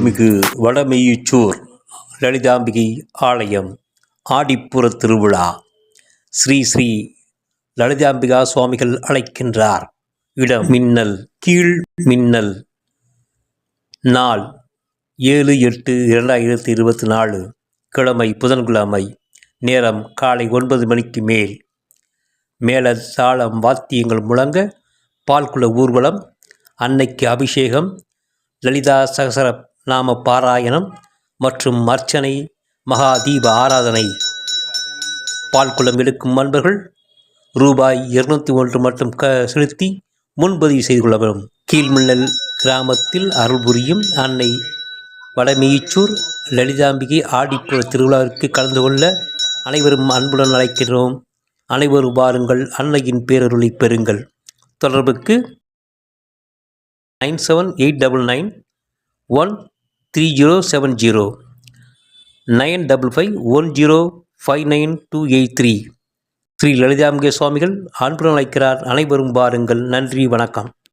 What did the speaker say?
அருள்மிகு வடமெய்யச்சூர் லலிதாம்பிகை ஆலயம் ஆடிப்புற திருவிழா. ஸ்ரீ ஸ்ரீ லலிதாம்பிகா சுவாமிகள் அழைக்கின்றார். இடம் மின்னல் கீழ் மின்னல். நாள் 7/8/2024. கிழமை புதன்கிழமை. நேரம் காலை 9 மணிக்கு மேல். மேல தாளம் வாத்தியங்கள் முழங்க பால்குல ஊர்வலம், அன்னைக்கு அபிஷேகம், லலிதா சகசர நாம பாராயணம் மற்றும் அர்ச்சனை, மகா தீப ஆராதனை. பால்குளம் எடுக்கும் அன்பர்கள் ரூபாய் 201 மட்டும் செலுத்தி முன்பதிவு செய்து கொள்ளப்படும். கீழ்மின்னல் கிராமத்தில் அருள் புரியும் அன்னை வடமெய்யச்சூர் லலிதாம்பிகை ஆடிப்புற திருவிழாவிற்கு கலந்து கொள்ள அனைவரும் அன்புடன் அழைக்கிறோம். அனைவரும் வாருங்கள், அன்னையின் பேரருளை பெறுங்கள். தொடர்புக்கு 9789913070 9551059283. ஸ்ரீ லலிதாம்பிகை சுவாமிகள் அன்புடன் அழைக்கிறார். அனைவரும் வாருங்கள். நன்றி, வணக்கம்.